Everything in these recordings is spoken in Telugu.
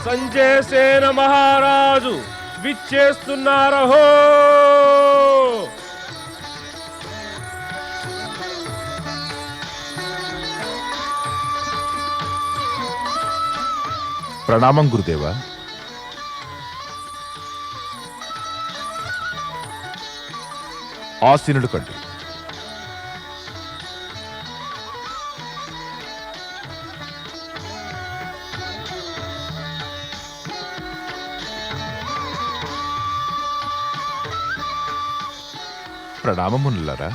సంజయసేన మహారాజు విచ్చేస్తున్నారహో. ప్రణామం గురుదేవా. ఆసీనుడు కండు. ప్రణామమునులారా.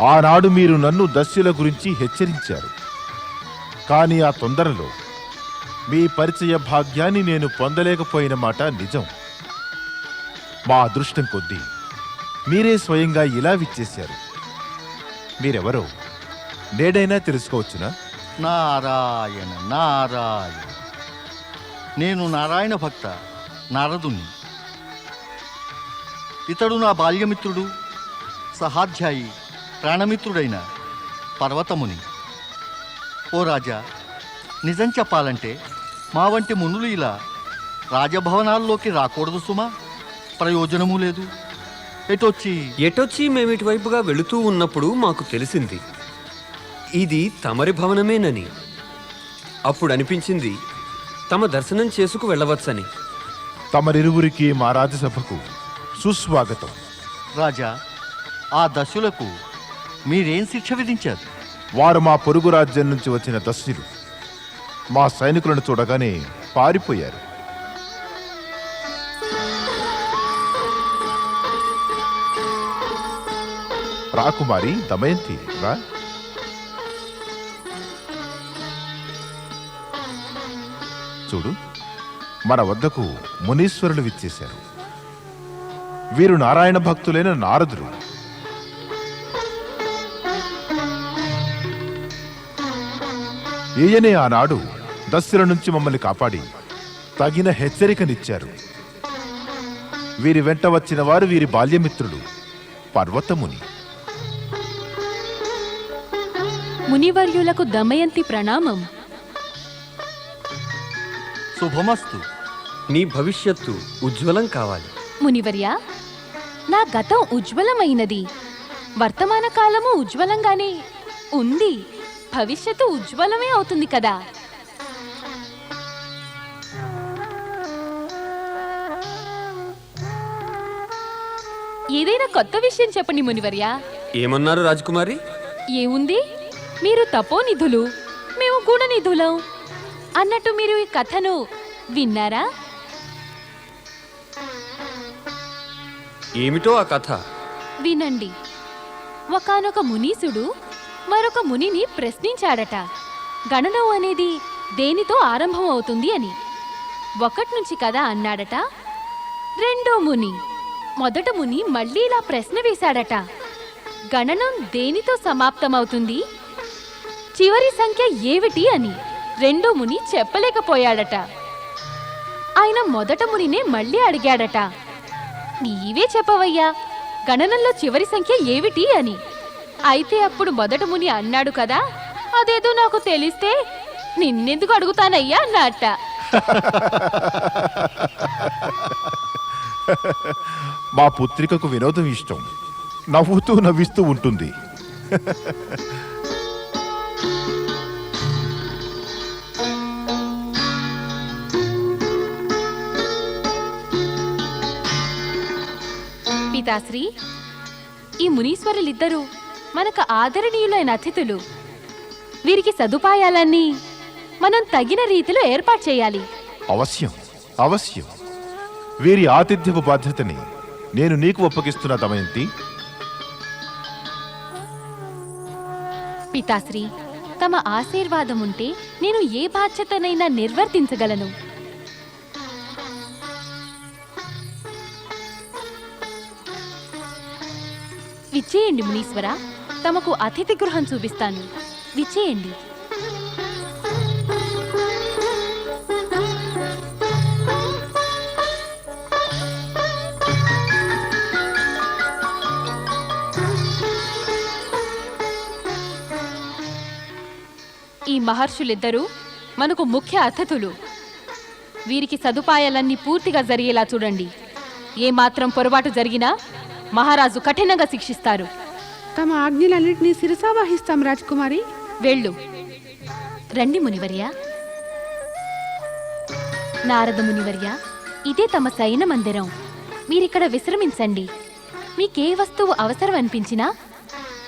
ఆనాడు మీరు నన్ను దస్యుల గురించి హెచ్చరించారు. కానీ ఆ తొందరలో మీ పరిచయ భాగ్యాన్ని నేను పొందలేకపోయిన మాట నిజం. మా అదృష్టం కొద్దీ మీరే స్వయంగా ఇలా విచ్చేశారు. మీరెవరో నేడైనా తెలుసుకోవచ్చునా? నారాయణ నారాయణ. నేను నారాయణ భక్త నారదుని. ఇతడు నా బాల్యమిత్రుడు, సహాధ్యాయి, ప్రాణమిత్రుడైన పర్వతముని. ఓ రాజా, నిజం చెప్పాలంటే మా వంటి మునులు ఇలా రాజభవనాల్లోకి రాకూడదు సుమా. ప్రయోజనము లేదు. ఎటొచ్చి మేమిటివైపుగా వెళుతూ ఉన్నప్పుడు మాకు తెలిసింది ఇది తమరి భవనమేనని. అప్పుడు అనిపించింది తమ దర్శనం చేసుకు వెళ్ళవచ్చని. తమరిరువురికి మా రాజ్యసభకు సుస్వాగతం. రాజా, ఆ దస్యులకు మీరేం శిక్ష విధించారు? వారు మా పొరుగు రాజ్యం నుంచి వచ్చిన దస్యులు. మా సైనికులను చూడగానే పారిపోయారు. రాకుమారి దమయంతి, రా. చూడు, మన వద్దకు మునీశ్వరులు విచ్చేశారు. వీరు నారాయణ భక్తులైన నారదులు. ఈయనే ఆనాడు దస్యుల నుంచి మమ్మల్ని కాపాడి తగిన హెచ్చరికనిచ్చారు. వీరి వెంట వచ్చిన వారు వీరి బాల్యమిత్రుడు పర్వతముని. మునివర్యులకు దమయంతి ప్రణామం. శుభమస్తు. నీ భవిష్యత్తు ఉజ్వలం కావాలి. మునివర్య, నా గతం ఉజ్వలమైనది, వర్తమాన కాలము ఉజ్వలంగానే ఉంది. భవిష్యత్తు ఉజ్వలమే అవుతుంది కదా. ఏదైనా కొత్త విషయం చెప్పండి మునివర్య. ఏమన్నారు రాజకుమారి? ఏముంది, మీరు తపోనిధులు, మేము గుణనిధులం అన్నట్టు మీరు ఈ కథను విన్నారా? ఏమిటో ఆ కథ? వినండి. ఒకానొక మునీసుడు మరొక మునిని ప్రశ్నించాడట, గణనం అనేది దేనితో ఆరంభం అవుతుంది అని. 1 నుంచి కదా అన్నాడట. రెండో ముని, మొదట ముని మళ్ళీ ఇలా ప్రశ్న వేశాడట, గణనం దేనితో సమాప్తమవుతుంది, చివరి సంఖ్య ఏమిటి అని. రెండో ముని చెప్పలేకపోయాడట. ఆయన మొదట మునినే మళ్ళీ అడిగాడట, నీవే చెప్పవయ్యా, గణనంలో చివరి సంఖ్య ఏమిటి అని. అయితే అప్పుడు మొదట ముని అన్నాడు కదా, అదేదో నాకు తెలిస్తే నిన్నెందుకు అడుగుతానయ్యా అన్నట్ట. మా పుత్రికకు వినోదం ఇష్టం, నవ్వుతూ నవ్విస్తూ ఉంటుంది. పితాశ్రీ, ఈ మునీశ్వరులిద్దరూ మనకు ఆదరణీయులైన అతిథులు. వీరికి సదుపాయాలన్నీ మనం తగిన రీతిలో ఏర్పాటు చేయాలి. అవశ్యం, అవశ్యం. వీరి ఆతిథ్యపు బాధ్యతని నేను నీకు ఒప్పగిస్తున్నా దమయంతి. పితాశ్రీ, తమ ఆశీర్వాదం ఉంటే నేను ఏ బాధ్యతనైనా నిర్వర్తించగలను. విచ్చేయండి మునీశ్వర, తమకు అతిథి గృహం చూపిస్తాను. విచ్చేయండి. ఈ మహర్షులిద్దరూ మనకు ముఖ్య అతిథులు. వీరికి సదుపాయాలన్నీ పూర్తిగా జరిగేలా చూడండి. ఏమాత్రం పొరపాటు జరిగినా మహారాజు కఠినంగా శిక్షిస్తారు. తమ ఆజ్ఞలన్నింటినీ శిరసా వహిస్తాం రాజకుమారి. వెళ్ళు. రండి మునివర్య. నారద మునివర్య, ఇదే తమ శయన మందిరం. మీరిక్కడ విశ్రమించండి. మీకే వస్తువు అవసరం అనిపించినా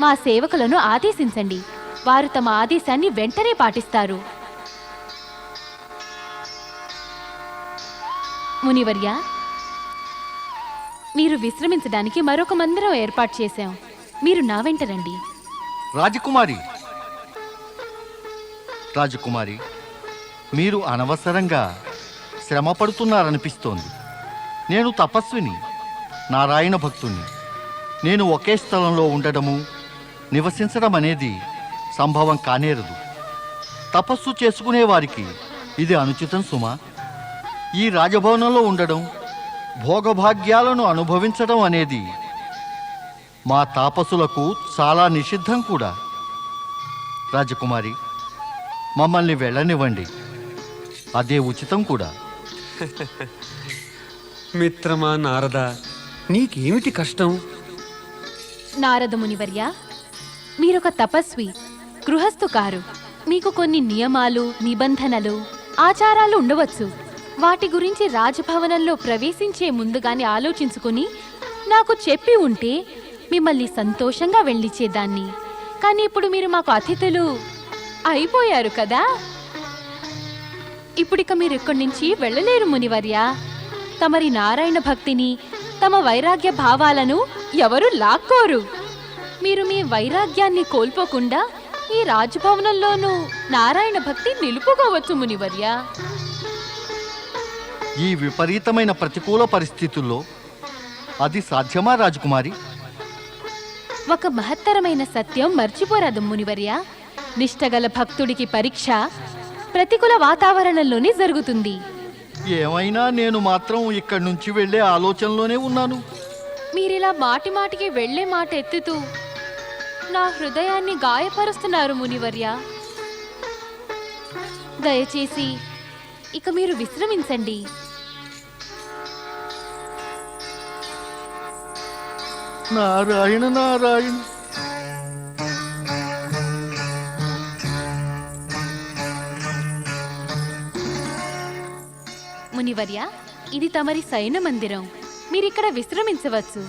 మా సేవకులను ఆదేశించండి. వారు తమ ఆదేశాన్ని వెంటనే పాటిస్తారు. మునివర్య, మీరు విశ్రమించడానికి మరొక మందిరం ఏర్పాటు చేశాం. మీరు నా వెంట రండి. రాజకుమారి, రాజకుమారి, మీరు అనవసరంగా శ్రమ పడుతున్నారనిపిస్తోంది. నేను తపస్విని, నారాయణ భక్తుణ్ణి. నేను ఒకే స్థలంలో ఉండడము, నివసించడం అనేది సంభవం కానేరదు. తపస్సు చేసుకునే వారికి ఇది అనుచితం సుమా. ఈ రాజభవనంలో ఉండడం, భోగభాగ్యాలను అనుభవించడం అనేది మా తాపసులకు చాలా నిషిద్ధం కూడా. రాజకుమారి, మమ్మల్ని వెళ్ళనివ్వండి. అదే ఉచితం కూడా. మిత్రమా నారద, నీకేమిటి కష్టం? నారద మునివర్య, మీరొక తపస్వి, గృహస్థు కారు. మీకు కొన్ని నియమాలు, నిబంధనలు, ఆచారాలు ఉండవచ్చు. వాటి గురించి రాజభవనంలో ప్రవేశించే ముందుగానే ఆలోచించుకుని నాకు చెప్పి ఉంటే మిమ్మల్ని సంతోషంగా వెళ్ళిచ్చేదాన్ని. కానీ ఇప్పుడు మీరు మాకు అతిథులు అయిపోయారు కదా. ఇప్పుడిక మీరు ఇక్కడి నుంచి వెళ్ళలేరు మునివర్య. తమరి నారాయణ భక్తిని, తమ వైరాగ్య భావాలను ఎవరు లాక్కోరు. మీరు మీ వైరాగ్యాన్ని కోల్పోకుండా ఈ రాజభవనంలోనూ నారాయణ భక్తి నిలుపుకోవచ్చు మునివర్య. ఈ విపరీతమైన ప్రతికూల పరిస్థితుల్లో అది సాధ్యమా రాజకుమారి? ఒక మహత్తరమైన సత్యం మర్చిపోరాదు మునివర్య. నిష్టగల భక్తుడికి పరీక్ష ప్రతికూల వాతావరణంలోనే జరుగుతుంది. ఏమైనా నేను మాత్రం ఇక్కడి నుంచి వెళ్ళే ఆలోచనలోనే ఉన్నాను. మీరిలా మాటి మాటికి వెళ్లే మాట ఎత్తుతూ నా హృదయాన్ని గాయపరుస్తున్నారు మునివర్య. దయచేసి ఇక మీరు విశ్రమించండి. నారాయణ నారాయణ. మునివర్య, ఇది తమరి శయన మందిరం. మీరిక్కడ విశ్రమించవచ్చు.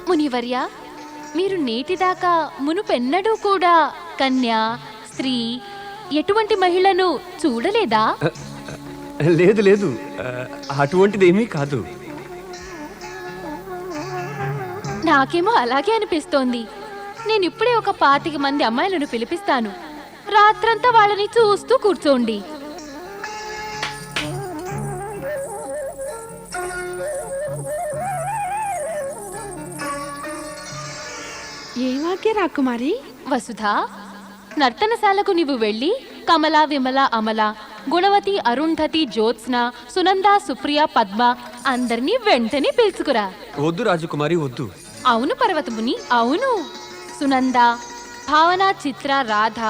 మునివర్య, మీరు నేటిదాకా మునుపెన్నడూ కూడా కన్య, స్త్రీ, ఎటువంటి మహిళను చూడలేదా? లేదు లేదు, అటువంటిదేమీ కాదు. నాకేమో అలాగే అనిపిస్తోంది. నేను ఇప్పుడే ఒక 25 మంది అమ్మాయిలను పిలిపిస్తాను. రాత్రంతా వాళ్ళని చూస్తూ కూర్చోండి. ఏమాకే రాకుమారి? వసుధా, నర్తనశాలకు నీవు వెళ్ళి కమల, విమల, అమల, గుణవతి, అరుంధతి, జ్యోత్స్న, సునంద, సుప్రియ, పద్మ అందరినీ వెంటనే పిలుచుకురా. వద్దు రాజకుమారి, వద్దు. అవును పర్వతముని, అవును. సునంద, భావన, చిత్ర, రాధ,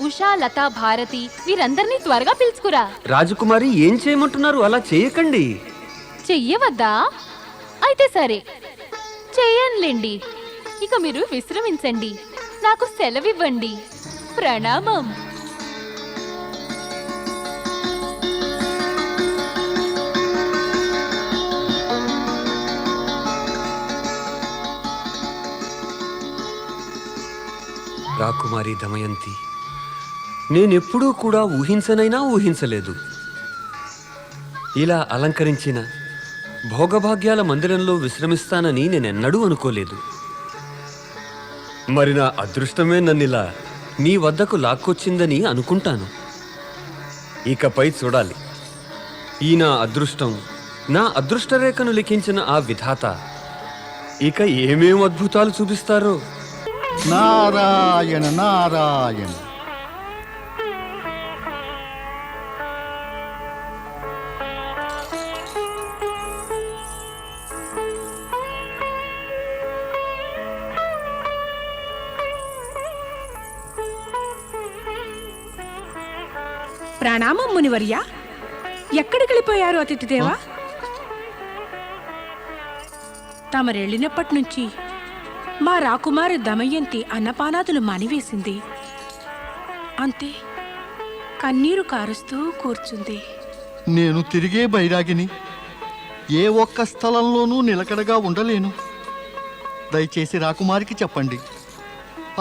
ఉషా, లత, భారతి వీరందరినీ త్వరగా పిలుచుకురా. రాజకుమారి, ఏం చేయమంటున్నారు? అలా చేయకండి. చెయ్యవద్దా? అయితే సరే, చెయ్యనులేండి. ఇక మీరు విశ్రమించండి. నాకు సెలవివ్వండి. ప్రణామం. రాకుమారి దమయంతి, నేనెప్పుడూ కూడా ఊహించనైనా ఊహించలేదు. ఇలా అలంకరించిన భోగభాగ్యాల మందిరంలో విశ్రమిస్తానని నేనెన్నడూ అనుకోలేదు. మరి నా అదృష్టమే నన్నిలా నీ వద్దకు లాక్కొచ్చిందని అనుకుంటాను. ఇకపై చూడాలి, ఈ నా అదృష్టం, నా అదృష్టరేఖను లిఖించిన ఆ విధాత ఇక ఏమేం అద్భుతాలు చూపిస్తారో. నారాయణ నారాయణ. ప్రణామం మునివర్య. ఎక్కడికి వెళ్ళిపోయారు అతిథిదేవా? తమరెళ్ళినప్పటి నుంచి మా రాకుమారి దమయంతి అన్నపానాదులు మానివేసింది. అంతే, కన్నీరు కారుస్తూ కూర్చుంది. నేను తిరిగే బైరాగిని. ఏ ఒక్క స్థలంలోనూ నిలకడగా ఉండలేను. దయచేసి రాకుమారికి చెప్పండి,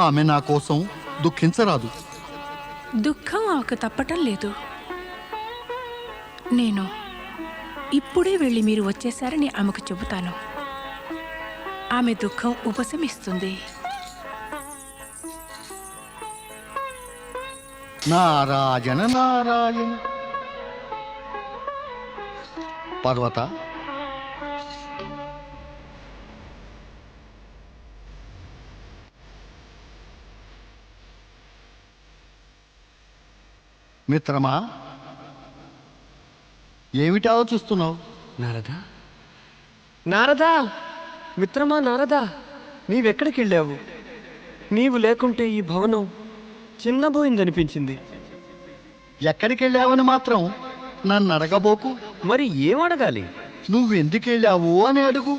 ఆమె నా కోసం దుఃఖించరాదు. దుఃఖం ఆమెకు తప్పటం లేదు. నేను ఇప్పుడే వెళ్ళి మీరు వచ్చేసారని ఆమెకు చెబుతాను. ఆమె దుఃఖం ఉపశమిస్తుంది. నారాయణ నారాయణ. పర్వత, మిత్రమా, ఏమిటి ఆలోచిస్తున్నావు? నారదా, నారదా, మిత్రమా నారదా, నీవెక్కడికి వెళ్ళావు? నీవు లేకుంటే ఈ భవనం చిన్నబోయిందనిపించింది. ఎక్కడికి వెళ్ళావని మాత్రం నన్ను అడగబోకు. మరి ఏమడగాలి? నువ్వెందుకెళ్ళావు అని అడుగు.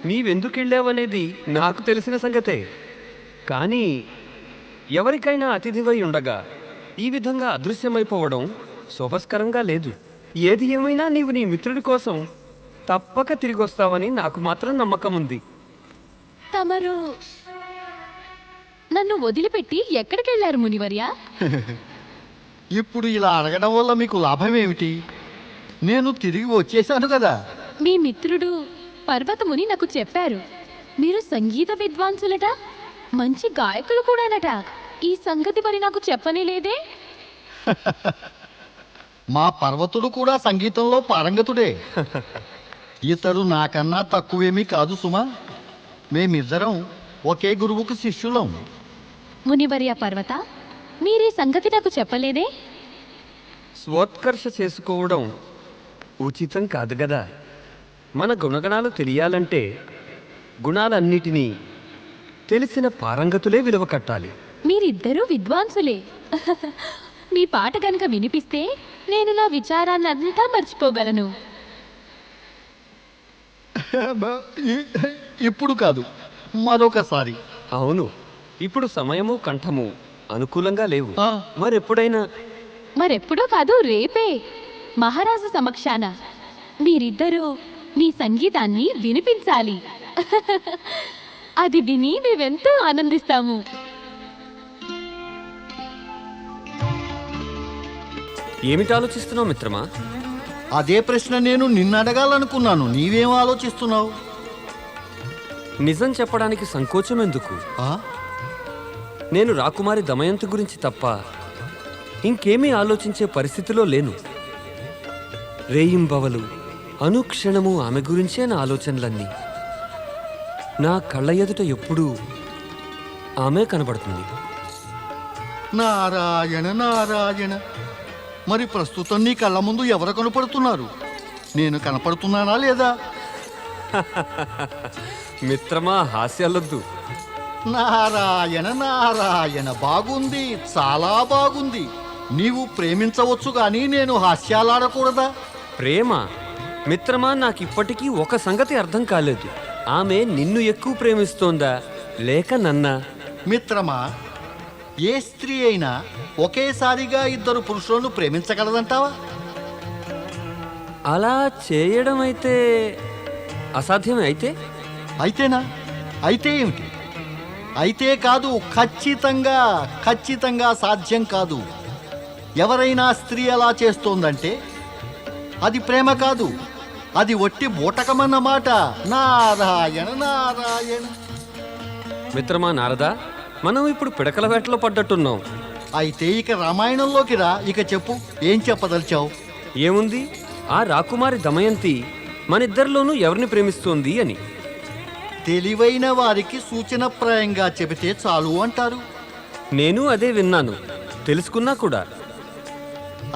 నీవెందుకెళ్ళావనేది నాకు తెలిసిన సంగతే. కానీ ఎవరికైనా అతిథివై ఉండగా ఈ విధంగా అదృశ్యమైపోవడం శోభస్కరంగా లేదు. ఏది ఏమైనా నీవు నీ మిత్రుడి కోసం తప్పక తిరిగి వస్తావని నాకు మాత్రం నమ్మకం ఉంది. తమరు నన్ను వదిలిపెట్టి ఎక్కడికి వెళ్ళారు మునివర్య? ఇప్పుడు ఇలా అడగడం వల్ల మీకు లాభం ఏమిటి? నేను తిరిగి వచ్చేసాను కదా. మీ మిత్రుడు పర్వతముని నాకు చెప్పారు. మీరు సంగీత విద్వాంసులట, మంచి గాయకులు కూడానట. ఈ సంగతి మరి నాకు చెప్పనే లేదే. మా పర్వతుడు కూడా సంగీతంలో పారంగతుడే. ఇతడు నాకన్నా తక్కువేమీ కాదు సుమా. మేమిద్దరం ఒకే గురువుకు శిష్యులం. మునివర్య పర్వత, మీరీ సంగతి నాకు చెప్పలేదే. స్వోత్కర్ష చేసుకోవడం ఉచితం కాదు కదా. మన గుణగణాలు తెలియాలంటే గుణాలన్నిటినీ తెలిసిన పారంగతులే విలువ కట్టాలి. మీరిద్దరూ విద్వాంసులే. మీ పాట గనుక వినిపిస్తే నేను నా విచారాన్నంతా మర్చిపోగలను. ఇప్పుడు కాదు, మరొకసారి. అవును, ఇప్పుడు సమయము కంఠము అనుకూలంగా లేవు. ఆ. మరెప్పుడో కాదు, రేపే మహారాజు సమక్షాన మీరిద్దరూ మీ సంగీతాన్ని వినిపించాలి. అది విని మేమెంతో ఆనందిస్తాము. ఏమిటి ఆలోచిస్తున్నావు మిత్రమా? అదే ప్రశ్న నేను నిన్ను అడగాలనుకున్నాను. నీవేం ఆలోచిస్తున్నావు? నిజం చెప్పడానికి సంకోచం ఎందుకు? ఆ? నేను రాకుమారి దమయంతి గురించి తప్ప ఇంకేమీ ఆలోచించే పరిస్థితిలో లేను. రేయింబవలు అనుక్షణము ఆమె గురించే నా ఆలోచనలన్నీ. నా కళ్ళ ఎదుట ఎప్పుడూ ఆమె కనబడుతుంది. నారాయణ నారాయణ. మరి ప్రస్తుతం నీ కళ్ళ ముందు ఎవరు కనపడుతున్నారు? నేను కనపడుతున్నానా లేదా? మిత్రమా, హాస్యాలొద్దు. నారాయణ నారాయణ. బాగుంది, చాలా బాగుంది. నీవు ప్రేమించవచ్చు కానీ నేను హాస్యాలాడకూడదా? ప్రేమ? మిత్రమా, నాకిప్పటికీ ఒక సంగతి అర్థం కాలేదు. ఆమె నిన్ను ఎక్కువ ప్రేమిస్తోందా లేక నన్నా? మిత్రమా, ఏ స్త్రీ అయినా ఒకేసారిగా ఇద్దరు పురుషులను ప్రేమించగలదంటావా? అలా చేయడం అయితే అసాధ్యమే. అయితేనా? అయితే ఏమిటి? అయితే కాదు, ఖచ్చితంగా సాధ్యం కాదు. ఎవరైనా స్త్రీ అలా చేస్తోందంటే అది ప్రేమ కాదు, అది ఒట్టి బూటకమన్నమాట. నారాయణ నారాయణ. మిత్రమా నారదా, మనం ఇప్పుడు పిడకల వేటలో పడ్డట్టున్నాం. అయితే ఇక రామాయణంలోకి రా. ఇక చెప్పు, ఏం చెప్పదలిచావు? ఏముంది, ఆ రాకుమారి దమయంతి మనిద్దరిలోనూ ఎవరిని ప్రేమిస్తోంది అని. తెలివైన వారికి సూచనప్రాయంగా చెబితే చాలు అంటారు. నేను అదే విన్నాను, తెలుసుకున్నా కూడా.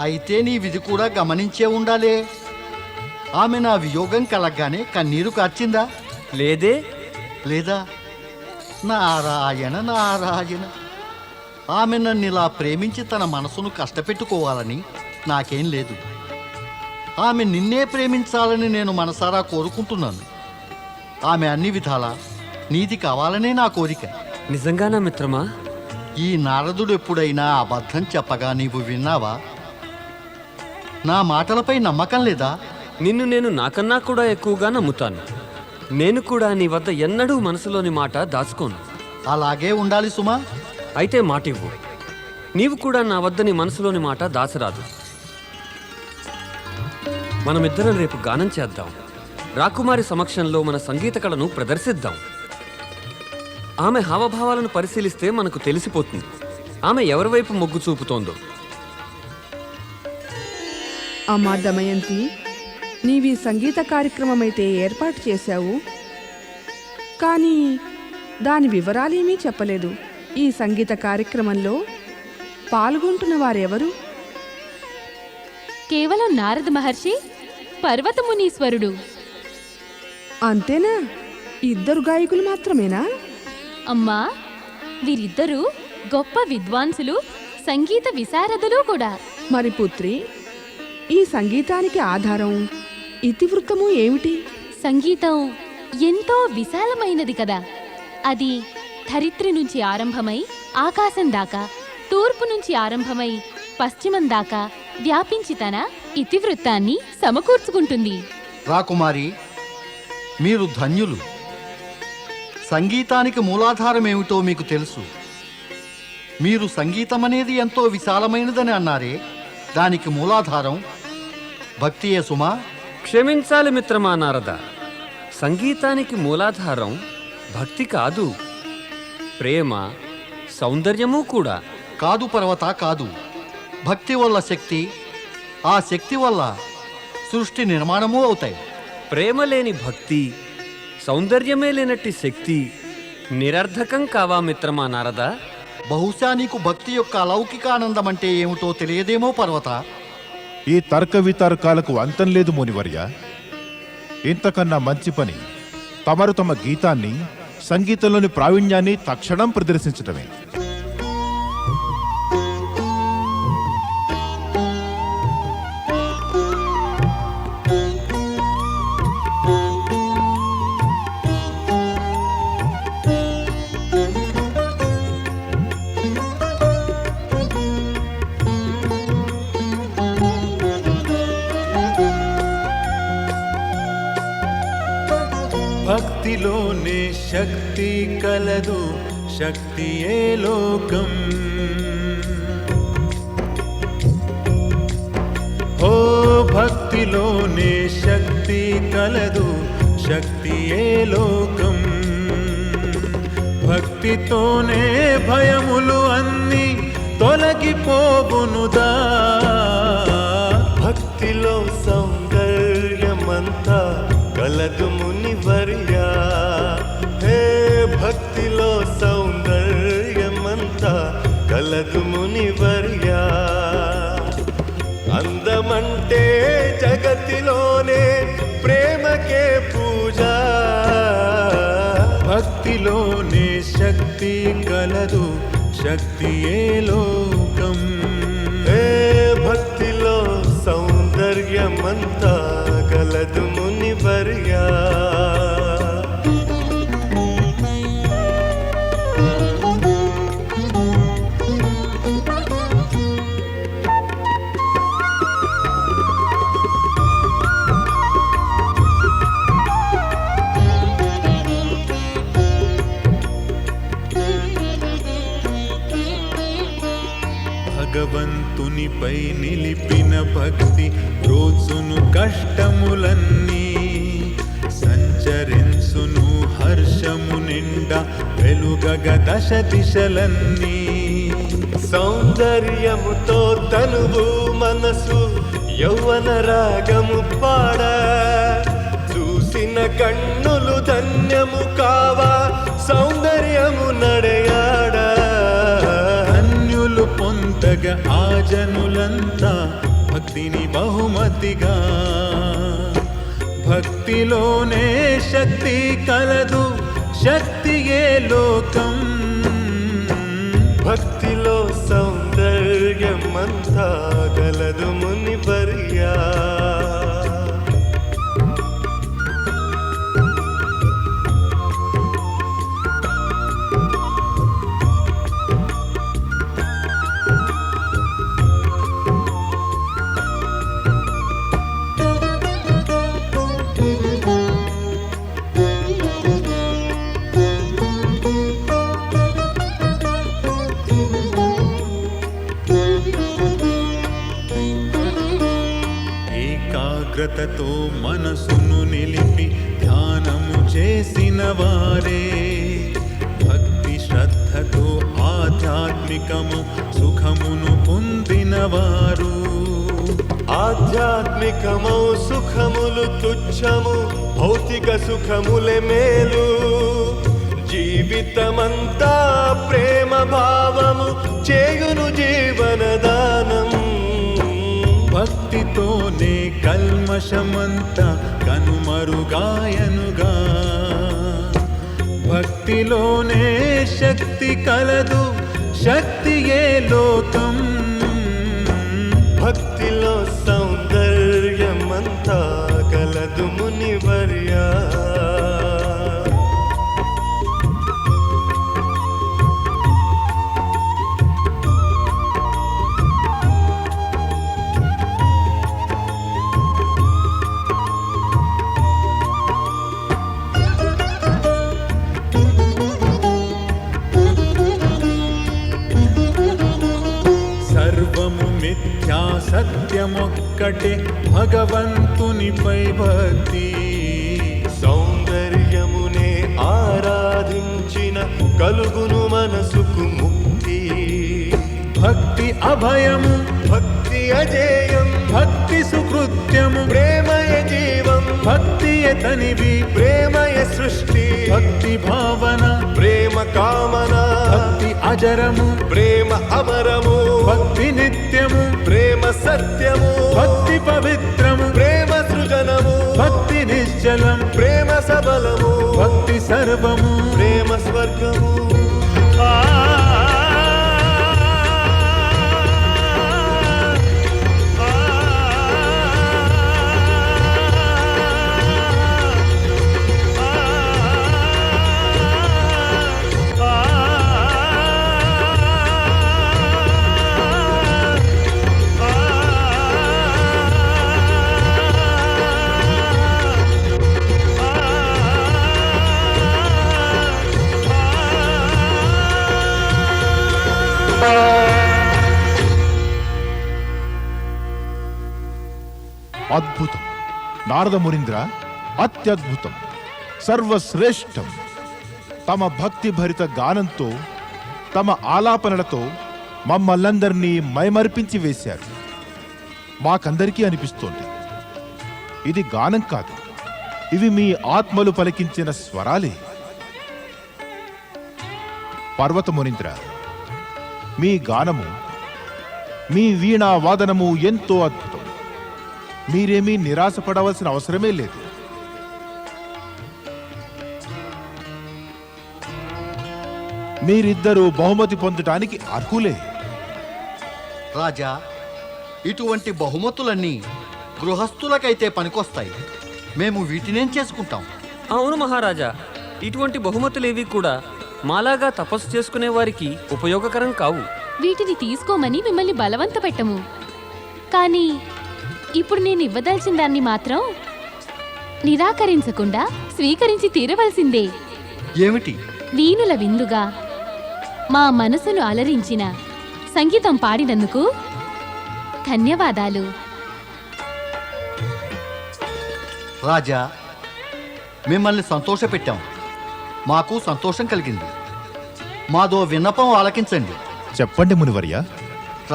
అయితే నీ విధి కూడా గమనించే ఉండాలే. ఆమె నా వియోగం కలగ్గానే కన్నీరు కార్చిందా? లేదే. లేదా? నారాయణ నారాయణ. ఆమె నన్ను ఇలా ప్రేమించి తన మనసును కష్టపెట్టుకోవాలని నాకేం లేదు. ఆమె నిన్నే ప్రేమించాలని నేను మనసారా కోరుకుంటున్నాను. ఆమె అన్ని విధాలా నీది కావాలనే నా కోరిక. నిజంగానా మిత్రమా? ఈ నారదుడు ఎప్పుడైనా అబద్ధం చెప్పగా నీవు విన్నావా? నా మాటలపై నమ్మకం లేదా? నిన్ను నేను నాకన్నా కూడా ఎక్కువగా నమ్ముతాను. నేను కూడా నీ వద్ద ఎన్నడూ మనసులోని మాట దాచుకోను. అలాగే ఉండాలి సుమా. అయితే మాట ఇవ్వు, నీవు కూడా నా వద్ద నీ మనసులోని మాట దాచరాదు. మనమిద్దరం రేపు గానం చేద్దాం. రాకుమారి సమక్షంలో మన సంగీత కళను ప్రదర్శిద్దాం. ఆమె హావభావాలను పరిశీలిస్తే మనకు తెలిసిపోతుంది ఆమె ఎవరి వైపు మొగ్గు చూపుతోందో. అమ్మా దమయంతి, నీవి సంగీత కార్యక్రమం అయితే ఏర్పాటు చేశావు, కానీ దాని వివరాలేమీ చెప్పలేదు. ఈ సంగీత కార్యక్రమంలో పాల్గొంటున్న వారెవరు? కేవలం నారద మహర్షి, పర్వతమునీశ్వరుడు. అంతేనా? ఇద్దరు గాయకులు మాత్రమేనా? అమ్మా, వీరిద్దరూ గొప్ప విద్వాంసులు, సంగీత విశారదులు కూడా. మరి పుత్రి, ఈ సంగీతానికి ఆధారం, ఇతివృత్తము ఏమిటి? సంగీతం ఎంతో విశాలమైనది కదా. అది ధరిత్రి నుంచి ఆరంభమై ఆకాశం దాకా, తూర్పు నుంచి ఆరంభమై పశ్చిమం దాకా వ్యాపించి తన ఇతివృత్తాన్ని సమకూర్చుకుంటుంది. రాకుమారి, మీరు ధన్యులు. సంగీతానికి మూలాధారం ఏమిటో మీకు తెలుసు. మీరు సంగీతం అనేది ఎంతో విశాలమైనదని అన్నారే, దానికి మూలాధారం భక్తియే సుమా. క్షమించాలి మిత్రమా నారద, సంగీతానికి మూలాధారం భక్తి కాదు, ప్రేమ, సౌందర్యము కూడా. కాదు పర్వత, కాదు. భక్తి వల్ల శక్తి, ఆ శక్తి వల్ల సృష్టి నిర్మాణము అవుతాయి. ప్రేమ లేని భక్తి, సౌందర్యమే లేనట్టి శక్తి నిరర్ధకం కావా మిత్రమా నారద? బహుశా నీకు భక్తి యొక్క అలౌకిక ఆనందం అంటే ఏమిటో తెలియదేమో పర్వత. ఈ తర్క వితర్కాలకు అంతం లేదు మునివర్య. ఇంతకన్నా మంచి పని తమరు తమ గీతాన్ని, సంగీతంలోని ప్రావీణ్యాన్ని తక్షణం ప్రదర్శించటమే. భక్తిలోనే శక్తి కలదు, శక్తియే లోకం. ఓ భక్తిలోనే శక్తి కలదు, శక్తియే లోకం. భక్తితోనే భయములు అన్ని తొలగిపోవునుదా. భక్తిలో సౌందర్యమంతా కలదు మునివర్యా. హే భక్తిలో సౌందర్యమంతా కలదు మునివర్యా. అందమంటే జగతిలోనే ప్రేమకే పూజ. భక్తిలోనే శక్తి కలదు, శక్తియే లోకం. హే భక్తిలో సౌందర్యమంతా కలదు మునివర్యా. భగవంతునిపై నిలిపిన భక్తి రోజును కష్టములన్నీ సంచరించును, హర్షము నిండా వెలుగగ దశ దిశలన్నీ. సౌందర్యముతో తనువు మనసు యౌవన రాగము పాడ. చూసిన కన్నులు ధన్యము కావా, సౌందర్యము నడయాడ. ధన్యులు పొందగ ఆ జనులంతా భక్తిని బహుమతిగా. భక్తిలోనే శక్తి కలదు, శక్తియే లోకం. భక్తిలో సౌందర్య సౌందర్యమంతా గలదు మునివర్యా ఏకాగ్రతతో మనసును నిలిపి ధ్యానము చేసిన వారే భక్తి శ్రద్ధతో ఆధ్యాత్మికము సుఖమును పొందినవారు ఆధ్యాత్మికమౌ సుఖములు తుచ్చము భౌతిక సుఖములే మేలు జీవితమంతా ప్రేమ భావము చేయును జీవనదానం భక్తితోనే కల్మషమంతా కనుమరుగాయనుగా భక్తిలోనే శక్తి కలదు శక్తియే లోకం భక్తిలో సౌందర్యమంతా గలదు మునివర్యా సర్వము మిథ్యా సత్యమొక్కటే భగవంతునిపై భక్తి సౌందర్యమునే ఆరాధించిన కలుగును మనసుకు ముక్తి భక్తి అభయము భక్తి అజేయం భక్తి సుకృత్యము ప్రేమయ జీవం భక్తియ తనివి ప్రేమయ సృష్టి భక్తి భావన ప్రేమ కామన భక్తి అజరము ప్రేమ అమరము భక్తి నిత్యము ప్రేమ సత్యము భక్తి పవిత్రము ప్రేమ సృజనము భక్తి నిశ్చలం ప్రేమ సబలము భక్తి సర్వము ప్రేమ స్వర్గము అద్భుతం నారద మునీంద్ర, అత్యద్భుతం, సర్వశ్రేష్టం. తమ భక్తి భరిత గానంతో తమ ఆలాపనలతో మమ్మల్నందరినీ మైమర్పించి వేశారు. మాకందరికీ అనిపిస్తోంది ఇది గానం కాదు, ఇవి మీ ఆత్మలు పలికించిన స్వరాలే. పర్వత మునీంద్ర, మీ గానము మీ వీణా వాదనము ఎంతో అద్భుతం. మీరేమీ నిరాశపడవలసిన అవసరమే లేదు. మీరిద్దరూ బహుమతి పొందటానికి అర్హులే. రాజా, ఇటువంటి బహుమతులన్నీ గృహస్థులకైతే పనికొస్తాయి. మేము వీటినేం చేసుకుంటాం? అవును మహారాజా, ఇటువంటి బహుమతులేవి కూడా మాలాగా తపస్సు చేసుకునే వారికి ఉపయోగకరం కావు. వీటిని తీసుకోమని మిమ్మల్ని బలవంత పెట్టము. కానీ ఇప్పుడు నేను ఇవ్వదలిచిన దాన్ని మాత్రం నిరాకరించకుండా స్వీకరించి తీరవలసిందే. ఏమిటి? వీణుల విందుగా మా మనసును అలరించిన సంగీతం పాడినందుకు ధన్యవాదాలు. రాజా, మిమ్మల్ని సంతోషపెట్టాం. మాకు సంతోషం కలిగింది. మాదో విన్నపం ఆలకించండి. చెప్పండి మునివర్య.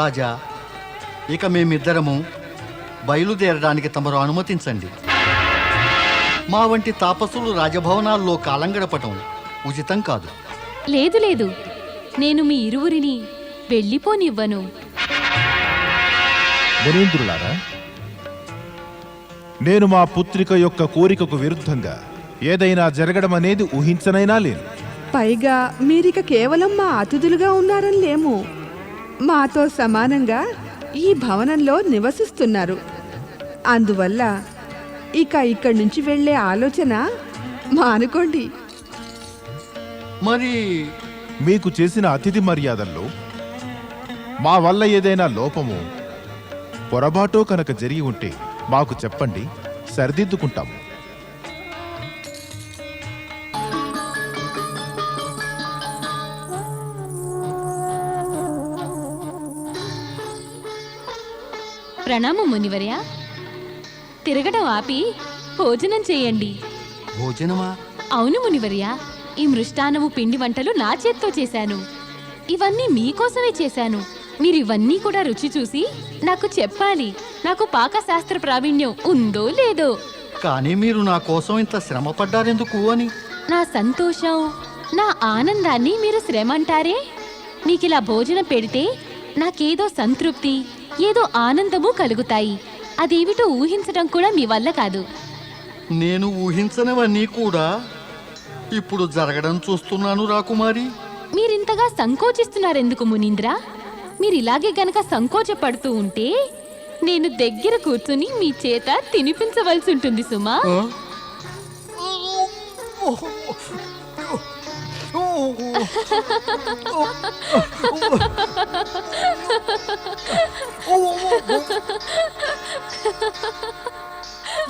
రాజా, ఇక మేమిద్దరము బయలుదేరడానికి తమరు అనుమతించండి. మా వంటి తాపసులు రాజభవనాల్లో కాలం గడపటం ఉచితం కాదు. లేదు లేదు, నేను మీ ఇరువురిని వెళ్ళిపోనివ్వను. మునీంద్రులారా, నేను మా పుత్రిక యొక్క కోరికకు విరుద్ధంగా ఏదైనా జరగడం అనేది ఊహించనైనా లేను. పైగా మీరిక కేవలం మా అతిథులుగా ఉన్నారని లేము. మాతో సమానంగా ఈ భవనంలో నివసిస్తున్నారు. అందువల్ల ఇక ఇక్కడి నుంచి వెళ్ళే ఆలోచన మానుకోండి. మరి మీకు చేసిన అతిథి మర్యాదల్లో మా వల్ల ఏదైనా లోపము పొరపాటో కనుక జరిగి ఉంటే మాకు చెప్పండి, సరిదిద్దుకుంటాము. ప్రణామం మునివర్య. తిరగడం ఆపి భోజనం చేయండి. భోజనమా? అవును మునివర్య, ఈ మృష్టాన్నము పిండి వంటలు నా చేత్తో చేశాను. ఇవన్నీ మీకోసమే చేశాను. మీరు ఇవన్నీ కూడా రుచి చూసి నాకు చెప్పాలి, నాకు పాకశాస్త్ర ప్రావీణ్యం ఉందో లేదో. కానీ మీరు నా కోసం ఇంత శ్రమ పడ్డారెందుకు అని. నా సంతోషం, నా ఆనందాన్ని మీరు శ్రమ అంటారే? మీకిలా భోజనం పెడితే నాకేదో సంతృప్తి, ఏదో ఆనందము కలుగుతాయి. అదేమిటో ఊహించడం కూడా మీ వల్ల కాదు. నేను ఊహించనివన్నీ కూడా ఇప్పుడు జరగడం చూస్తున్నాను రాకుమారి. మీరింతగా సంకోచిస్తున్నారెందుకు మునీంద్ర? మీరిలాగే గనక సంకోచపడుతూ ఉంటే నేను దగ్గర కూర్చుని మీ చేత తినిపించవలసి ఉంటుంది సుమా. ఆ?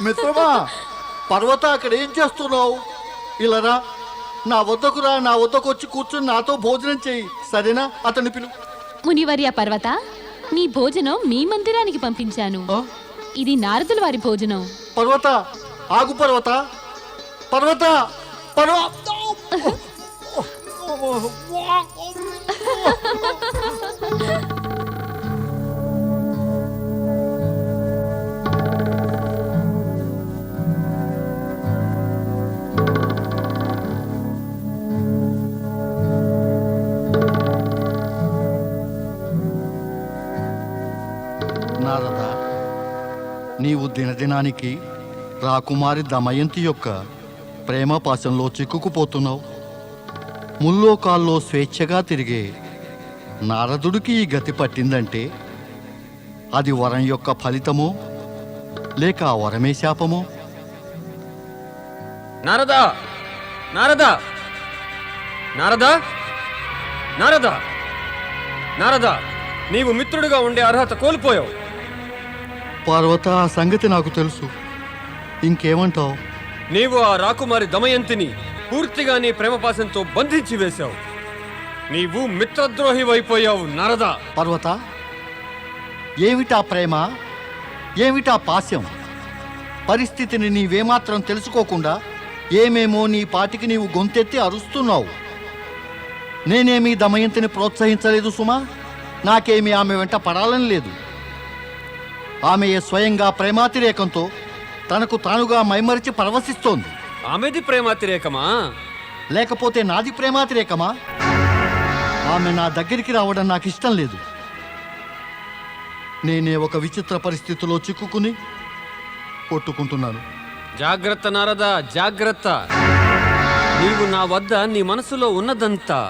మిత్రమా, పర్వత, అక్కడ ఏం చేస్తున్నావు? ఇలా రా, నా వద్దకు రా, నా వద్దకు వచ్చి కూర్చుని నాతో భోజనం చేయి, సరేనా? అతన్ని పిలు. మునివర్య పర్వత, మీ భోజనం మీ మందిరానికి పంపించాను. ఆ? ఇది నారదుల వారి భోజనం. పర్వత, ఆగు పర్వత, పర్వత, పర్వత. నారద, నీవు దినదినానికి రాకుమారి దమయంతి యొక్క ప్రేమ పాశంలో చిక్కుకుపోతున్నావు. ముల్లోకాల్లో స్వేచ్ఛగా తిరిగే నారదుడికి ఈ గతి పట్టిందంటే అది వరం యొక్క ఫలితమో లేక ఆ వరమే శాపమో? నారదా, నారదా, నారదా, నారదా, నారదా, నీవు మిత్రుడిగా ఉండే అర్హత కోల్పోయావు. పార్వత, ఆ సంగతి నాకు తెలుసు. ఇంకేమంటావు? నీవు ఆ రాకుమారి దమయంతిని పూర్తిగా నీ ప్రేమపాశంతో బంధించి వేశావు. నీవు మిత్రద్రోహి అయిపోయావు నారదా. పర్వత, ఏమిటా ప్రేమ, ఏమిటా పాశం? పరిస్థితిని నీవేమాత్రం తెలుసుకోకుండా ఏమేమో నీ పాటికి నీవు గొంతెత్తి అరుస్తున్నావు. నేనేమీ దమయంతిని ప్రోత్సహించలేదు సుమా. నాకేమీ ఆమె వెంట పడాలని లేదు. ఆమె స్వయంగా ప్రేమాతిరేకంతో తనకు తానుగా మైమరిచి పరవశిస్తోంది. ఆమెది ప్రేమాతిరేకమా? లేకపోతే నాది ప్రేమాతిరేకమా? ఆమె నా దగ్గరికి రావడం నాకు ఇష్టం లేదు. నేనే ఒక విచిత్ర పరిస్థితిలో చిక్కుకుని కొట్టుకుంటున్నాను. జాగ్రత్త నారదా, జాగ్రత్త. నీవు నా వద్ద నీ మనసులో ఉన్నదంతా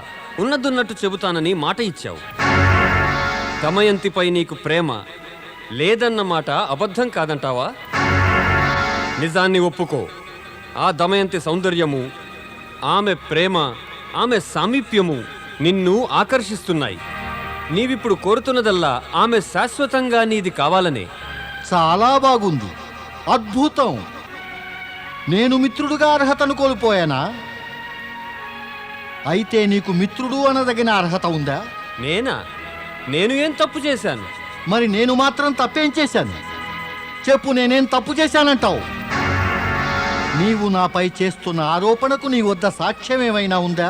ఉన్నదున్నట్టు చెబుతానని మాట ఇచ్చావు. దమయంతిపై నీకు ప్రేమ లేదన్న మాట అబద్ధం కాదంటావా? నిజాన్ని ఒప్పుకో. ఆ దమయంతి సౌందర్యము, ఆమె ప్రేమ, ఆమె సామీప్యము నిన్ను ఆకర్షిస్తున్నాయి. నీవిప్పుడు కోరుతున్నదల్లా ఆమె శాశ్వతంగా నీది కావాలనే. చాలా బాగుంది, అద్భుతం. నేను మిత్రుడుగా అర్హతను కోల్పోయానా? అయితే నీకు మిత్రుడు అనదగిన అర్హత ఉందా? నేనా? నేను ఏం తప్పు చేశాను? మరి నేను మాత్రం తప్పేం చేశాను? చెప్పు, నేనేం తప్పు చేశానంటావు? నీవు నాపై చేస్తున్న ఆరోపణకు నీ వద్ద సాక్ష్యం ఏమైనా ఉందా?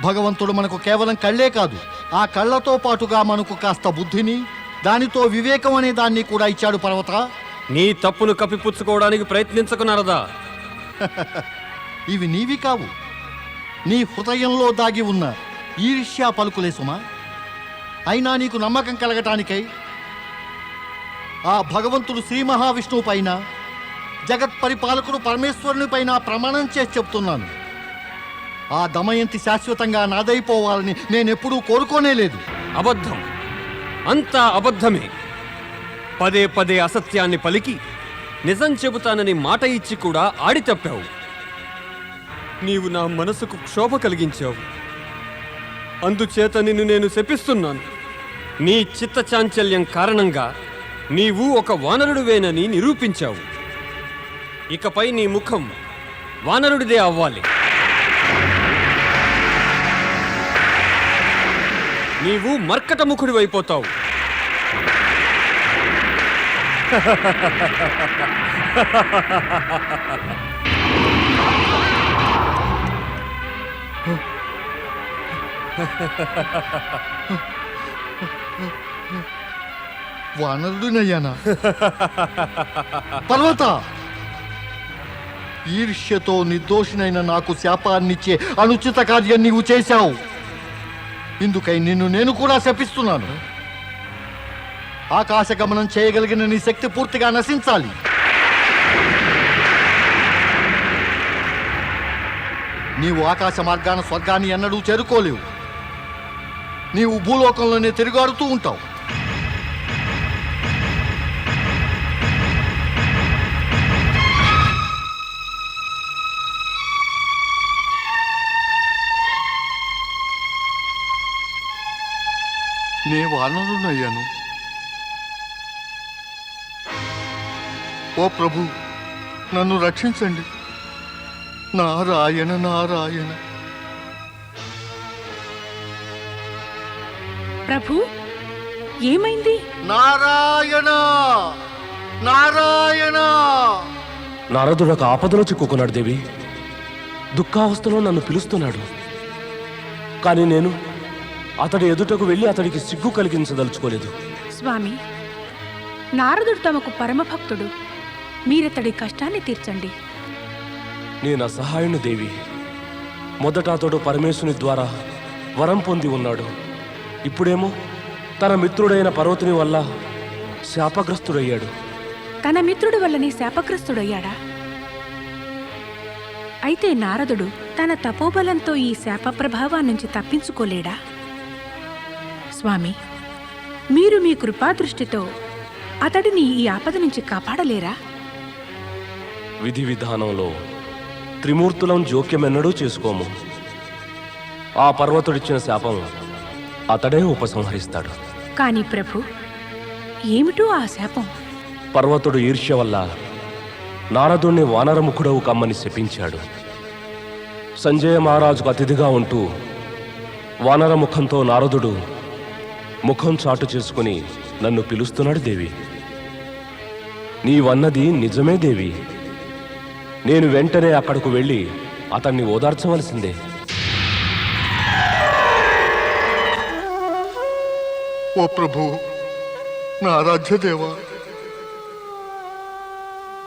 భగవంతుడు మనకు కేవలం కళ్ళే కాదు, ఆ కళ్ళతో పాటుగా మనకు కాస్త బుద్ధిని, దానితో వివేకం అనే దాన్ని కూడా ఇచ్చాడు పర్వత. నీ తప్పును కప్పిపుచ్చుకోవడానికి ప్రయత్నించకు నారదా. ఇవి నీవి కావు, నీ హృదయంలో దాగి ఉన్న ఈర్ష్యా పలుకులే సుమా. అయినా నీకు నమ్మకం కలగటానికై ఆ భగవంతుడు శ్రీ మహావిష్ణువు పైన, జగత్ పరిపాలకుడు పరమేశ్వరుని పైన ప్రమాణం చేసి చెప్తున్నాను. ఆ దమయంతి శాశ్వతంగా నాదైపోవాలని నేనెప్పుడూ కోరుకోనే లేదు. అబద్ధం, అంతా అబద్ధమే. పదే పదే అసత్యాన్ని పలికి నిజం చెబుతానని మాట ఇచ్చి కూడా ఆడి తప్పావు. నీవు నా మనసుకు క్షోభ కలిగించావు. అందుచేత నిన్ను నేను శపిస్తున్నాను. నీ చిత్త చాంచల్యం కారణంగా నీవు ఒక వానరుడివేనని నిరూపించావు. ఇకపై నీ ముఖం వానరుడిదే అవ్వాలి. నీవు మర్కట ముఖుడివైపోతావు. వానరుడినయ్యానా? పర్వత, ఈర్ష్యతో నిర్దోషినైన నాకు శాపాన్నిచ్చే అనుచిత కార్యం నీవు చేశావు. ఇందుకై నిన్ను నేను కూడా శపిస్తున్నాను. ఆకాశ గమనం చేయగలిగిన నీ శక్తి పూర్తిగా నశించాలి. నీవు ఆకాశ మార్గాన స్వర్గాన్ని ఎన్నడూ చేరుకోలేవు. నీవు భూలోకంలోనే తిరుగాడుతూ ఉంటావు. నే వానరునయ్యాను. ఓ ప్రభు, నన్ను రక్షించండి. నారాయణ నారాయణ. ప్రభు, ఏమైంది? నారాయణ నారాయణ. నారదుడు ఒక ఆపదలో చిక్కుకున్నాడు దేవి. దుఃఖావస్థలో నన్ను పిలుస్తున్నాడు. కానీ నేను అతడి ఎదుటకు వెళ్ళి అతడికి సిగ్గు కలిగించదలుచుకోలేదు. స్వామి, నారదుడు తమకు పరమభక్తుడు. మీరతడి కష్టాన్ని తీర్చండి. నేను అసహాయుని దేవి. మొదట అతడు పరమేశుని ద్వారా వరం పొంది ఉన్నాడు. ఇప్పుడేమో తన మిత్రుడైన పర్వతుని వల్ల శాపగ్రస్తుడయ్యాడు. తన మిత్రుడి వల్లనే శాపగ్రస్తుడయ్యాడా? అయితే నారదుడు తన తపోబలంతో ఈ శాప ప్రభావాన్నించి తప్పించుకోలేడా? స్వామి, మీరు మీ కృపాదృష్టితో అతడిని ఈ ఆపద నుంచి కాపాడలేరా? విధి విధానంలో త్రిమూర్తులం జోక్యమెన్నడూ చేసుకోము. ఆ పర్వతుడిచ్చిన శాపం అతడే ఉపసంహరిస్తాడు. కాని ప్రభు, ఏమిటో ఆ శాపం? పర్వతుడు ఈర్ష్య వల్ల నారదుణ్ణి వానరముఖుడవు కమ్మని శపించాడు. సంజయ మహారాజుకు అతిథిగా ఉంటూ వానరముఖంతో నారదుడు ముఖం చాటు చేసుకుని నన్ను పిలుస్తున్నాడు దేవి. నీవన్నది నిజమే దేవి. నేను వెంటనే అక్కడకు వెళ్ళి అతన్ని ఓదార్చవలసిందే. ఓ ప్రభు, నా ఆరాధ్యదేవా,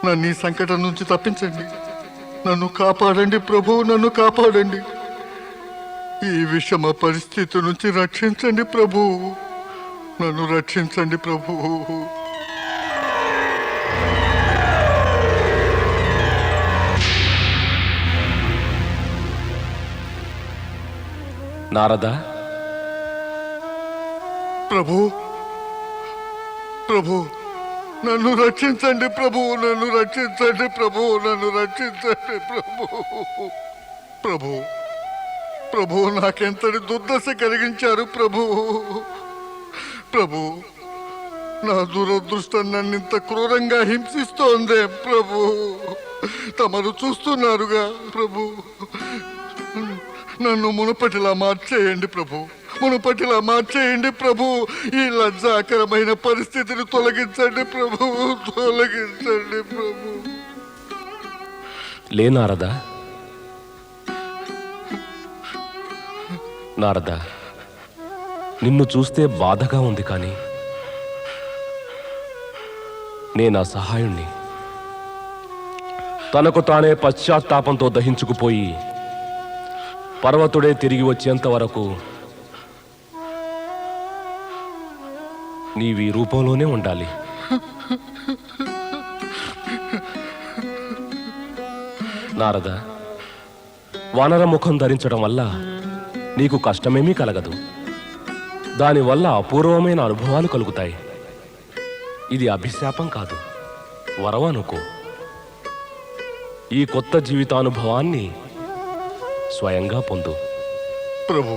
నన్ను ఈ సంకటం నుంచి తప్పించండి. నన్ను కాపాడండి ప్రభు, నన్ను కాపాడండి. ఈ విషమ పరిస్థితి నుంచి రక్షించండి ప్రభు, నన్ను రక్షించండి ప్రభు. నారదా, ప్రభు ప్రభు నన్ను రక్షించండి ప్రభు, నన్ను రక్షించండి ప్రభు, నన్ను రక్షించండి ప్రభు. ప్రభు ప్రభు నాకెంతటి దుర్దశ కలిగించారు ప్రభు. ప్రభు, నా దురదృష్టం నన్ను ఇంత క్రూరంగా హింసిస్తోందే ప్రభు. తమరు చూస్తున్నారుగా ప్రభు. నన్ను మునుపటిలా మార్చేయండి ప్రభు, మునుపటిలా మార్చేయండి ప్రభు. ఈ లజ్జాకరమైన పరిస్థితిని తొలగించండి ప్రభు, తొలగించండి ప్రభు. లే నారదా. నారదా, నిన్ను చూస్తే బాధగా ఉంది. కానీ నేనా సహాయుణ్ణి. తనకు తానే పశ్చాత్తాపంతో దహించుకుపోయి పర్వతుడే తిరిగి వచ్చేంత వరకు నీవి రూపంలోనే ఉండాలి. నారదా, వానర ముఖం ధరించడం వల్ల నీకు కష్టమేమీ కలగదు. దానివల్ల అపూర్వమైన అనుభవాలు కలుగుతాయి. ఇది అభిశాపం కాదు, వరం అనుకో. ఈ కొత్త జీవితానుభవాన్ని స్వయంగా పొందు. ప్రభు,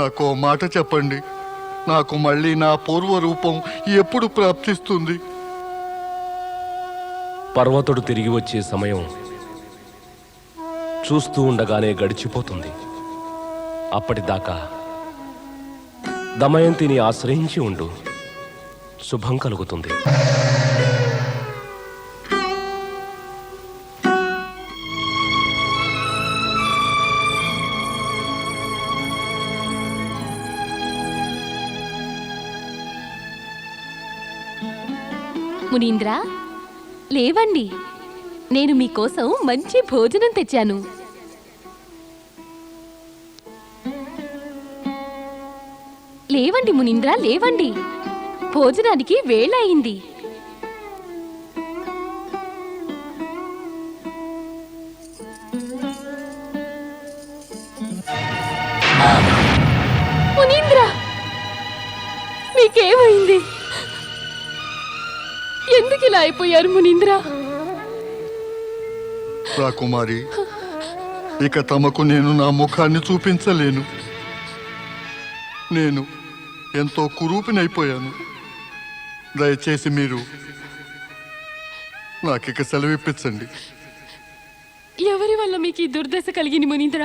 నాకు మాట చెప్పండి. నాకు మళ్ళీ నా పూర్వ రూపం ఎప్పుడు ప్రాప్తిస్తుంది? పర్వతుడు తిరిగి వచ్చే సమయం చూస్తూ ఉండగానే గడిచిపోతుంది. అప్పటిదాకా దమయంతిని ఆశ్రయించి ఉండు, శుభం కలుగుతుంది. మునీంద్ర, లేవండి, నేను మీకోసం మంచి భోజనం తెచ్చాను. లేవండి మునీంద్ర, లేవండి, భోజనానికి వేళ అయింది. మునీంద్ర, మీకేమైంది? ఎందుకు ఇలా అయిపోయారు మునీంద్ర? రాకుమారి, ఇక తమకు నేను నా ముఖాన్ని చూపించలేను. నేను ఎంతో కురూపినైపోయాను. దయచేసి మీరు నాకిక సెలవిప్పించండి. ఎవరి వల్ల మీకు ఈ దుర్దశ కలిగింది మునీంద్ర?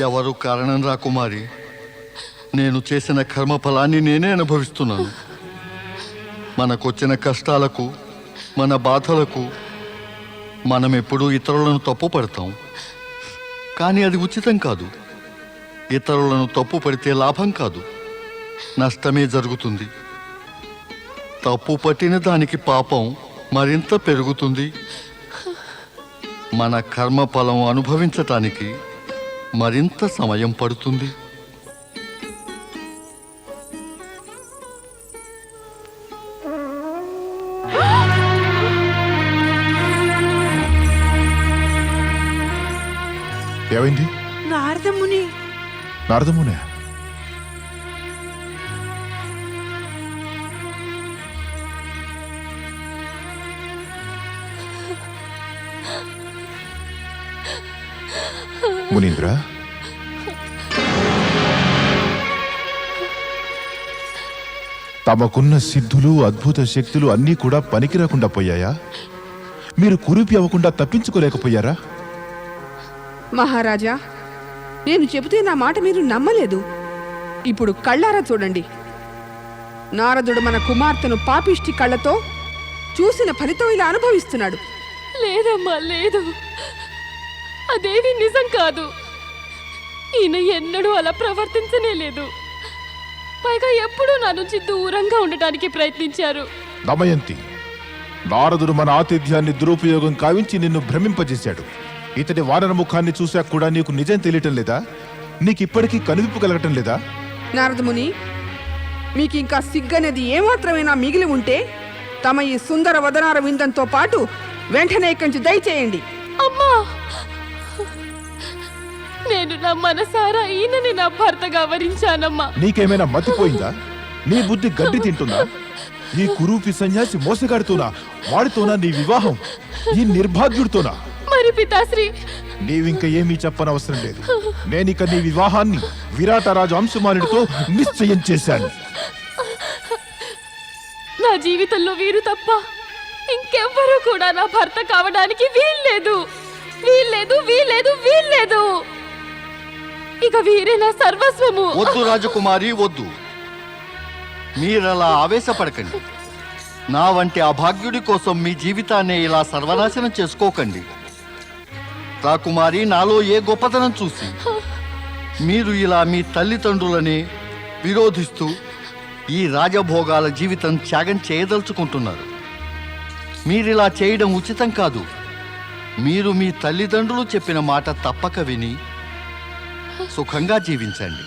ఎవరు కారణం రాకుమారి? నేను చేసిన కర్మ ఫలాన్ని నేనే అనుభవిస్తున్నాను. మనకొచ్చిన కష్టాలకు, మన బాధలకు మనం ఎప్పుడూ ఇతరులను తప్పు పడతాం. కానీ అది ఉచితం కాదు. ఇతరులను తప్పు పడితే లాభం కాదు, నష్టమే జరుగుతుంది. తప్పు పట్టిన దానికి పాపం మరింత పెరుగుతుంది. మన కర్మ ఫలం అనుభవించటానికి మరింత సమయం పడుతుంది. ఏమైంది? నారదముని నారదమునే? మునీంద్ర, తమకున్న సిద్ధులు, అద్భుత శక్తులు అన్నీ కూడా పనికి రాకుండా పోయాయా? మీరు కురూపి అవ్వకుండా తప్పించుకోలేకపోయారా? మహారాజా, నేను చెబితే నా మాట మీరు నమ్మలేదు. ఇప్పుడు కళ్ళారా చూడండి. నారదుడు మన కుమార్తెను పాపిష్టి కళ్ళతో చూసిన ఫలితం ఇలా అనుభవిస్తున్నాడు. లేదమ్మా, లేదు, అదేవి నిజం కాదు. ఈయన ఎన్నడూ అలా ప్రవర్తించనే లేదు. పైగా ఎప్పుడూ నా నుంచి దూరంగా ఉండటానికి ప్రయత్నించారు. దమయంతి, నారదుడు మన ఆతిథ్యాన్ని దురుపయోగం కావించి నిన్ను భ్రమింపజేశాడు. ఇతని వానర ముఖాన్ని చూశాక కూడా నీకు నిజం తెలియటం లేదా? నీకిప్పటికీ కనువిప్పు కలగటం లేదా? నారదముని, మీకు ఇంకా సిగ్గనేది ఏమాత్రమైనా మిగిలి ఉంటే తమ ఈ సుందర వదనార విందంతో పాటు వెంటనే ఇక్కడి నుంచి దయచేయండి. అమ్మా, నేను నా మనసారా ఈయనని నా భర్తగా వరించానమ్మా. నీకేమైనా మతిపోయిందా? నీ బుద్ధి గడ్డి తింటుందా? ఈ కురూపి సన్యాసి మోసగాడితోనా? వాడితోనా నీ వివాహం? ఈ నిర్భాగ్యుడితోనా? మరి పితాశ్రీ, నీవింక ఏమీ చెప్పనవసరం లేదు. నేనిక నీ వివాహాన్ని విరాటరాజు అంశుమానుడితో నిశ్చయం చేశాను. నా జీవితంలో వీరు తప్ప ఇంకెవ్వరూ కూడా నా భర్త కావడానికి వీల్లేదు, వీల్లేదు, వీల్లేదు, వీల్లేదు. ఇక వీరే నా సర్వస్వము. వద్దు రాజకుమారి, వద్దు. మీరలా ఆవేశపడకండి. నా వంటి అభాగ్యుడి కోసం మీ జీవితాన్ని ఇలా సర్వనాశనం చేసుకోకండి. రాకుమారి, నాలో ఏ గొప్పతనం చూసి మీరు ఇలా మీ తల్లిదండ్రులని విరోధిస్తూ ఈ రాజభోగాల జీవితం త్యాగం చేయదలుచుకుంటున్నారు? మీరిలా చేయడం ఉచితం కాదు. మీరు మీ తల్లిదండ్రులు చెప్పిన మాట తప్పక విని సుఖంగా జీవించండి.